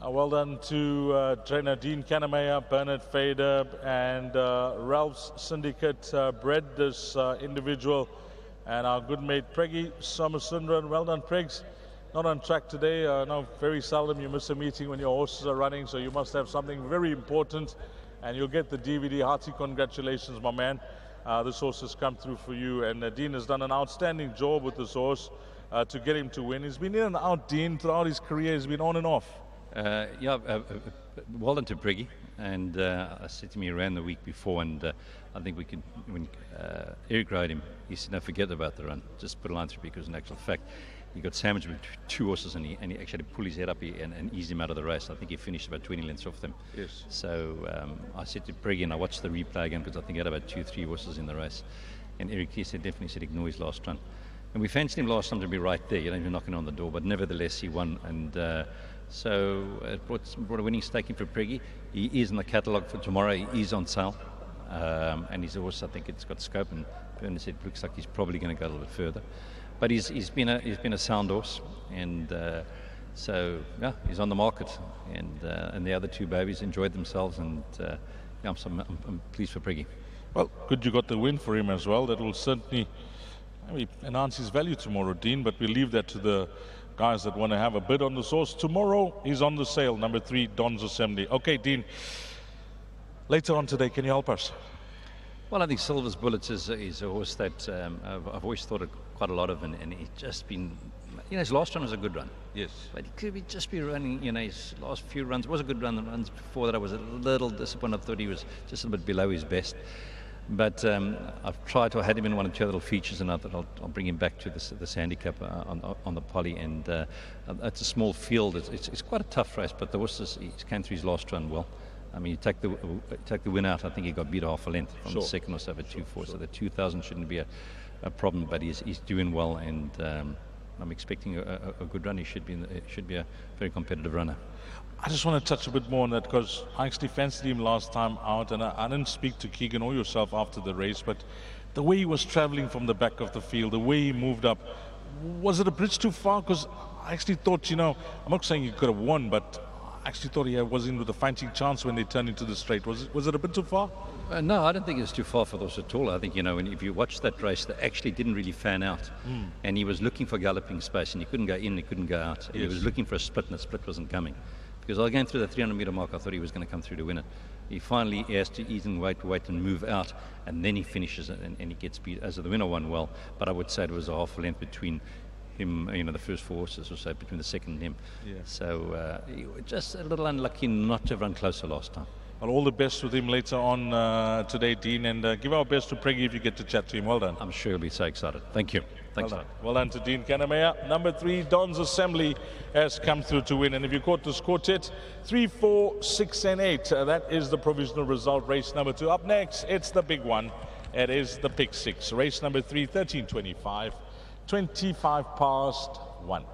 Well done to trainer Dean Kannemeyer, Bernard Fader, and Ralph's Syndicate bred this individual, and our good mate Preggy Somasundran. Well done, Pregs. Not on track today. No, very seldom you miss a meeting when your horses are running, so you must have something very important, and you'll get the DVD. Hearty congratulations, my man. This horse has come through for you, and Dean has done an outstanding job with this horse to get him to win. He's been in and out, Dean, throughout his career. He's been on and off. Well done to Briggy, and I said to me around the week before, and I think we could, when Eric rode him, he said, no, forget about the run, just put a line through, because in actual fact, he got sandwiched with two horses, and he actually pulled his head up and eased him out of the race. I think he finished about 20 lengths off them. Yes. So I said to Briggy, and I watched the replay again, because I think he had about 2-3 horses in the race, and Eric, he said, definitely said, ignore his last run. And we fancied him last time to be right there, you know, knocking on the door, but nevertheless he won, and so it brought a winning stake in for Preggy. He is in the catalogue for tomorrow. He is on sale, and he's also, I think it's got scope. And Bernard said, looks like he's probably going to go a little bit further. But he's been a sound horse, and so yeah, he's on the market. And the other two babies enjoyed themselves, and yeah, I'm pleased for Preggy. Well, good you got the win for him as well. That will certainly maybe enhance his value tomorrow, Dean. But we leave that to the guys that want to have a bid on the horse. Tomorrow he's on the sale, number 3, Don's Assembly. Okay, Dean, later on today, can you help us? Well, I think Silver's Bullets is a horse that I've always thought quite a lot of, and he's just been, you know, his last run was a good run. Yes. But he could just be running, you know, his last few runs was a good run. The runs before that I was a little disappointed. I thought he was just a bit below his best. But I've tried to, I had him in one or two little features, and I thought I'll bring him back to this handicap on the poly, and it's a small field. It's quite a tough race, but the horse he came through his last run well. I mean, you take the win out, I think he got beat half a length from the second or so at 2-4, so the 2,000 shouldn't be a problem, but he's doing well, and I'm expecting a good run. He should be a very competitive runner. I just want to touch a bit more on that, because I actually fancied him last time out, and I didn't speak to Keegan or yourself after the race, but the way he was traveling from the back of the field, the way he moved up, was it a bridge too far? Because I actually thought, you know, I'm not saying he could have won, but I actually thought he was in with a fighting chance when they turned into the straight. Was it a bit too far? No, I don't think it was too far for those at all. I think, you know, if you watch that race, they actually didn't really fan out. And he was looking for galloping space, and he couldn't go in, he couldn't go out. And he was looking for a split, and the split wasn't coming. Because I was going through the 300-meter mark, I thought he was going to come through to win it. He finally has to ease and wait and move out, and then he finishes it, and he gets beat. As the winner won well, but I would say it was a half a length between him, you know, the first 4 horses or so, between the second and him. Yeah. So he was just a little unlucky not to run closer last time. Well, all the best with him later on today, Dean, and give our best to Preggy if you get to chat to him. Well done. I'm sure he'll be so excited. Thank you. Thanks. Well done to Dean Kannemeyer. Number 3, Don's Assembly, has come through to win. And if you caught this quartet, 3, 4, 6, and 8, that is the provisional result. Race number 2. Up next, it's the big one. It is the Pick 6. Race number 3, 13:25, 25 past 1.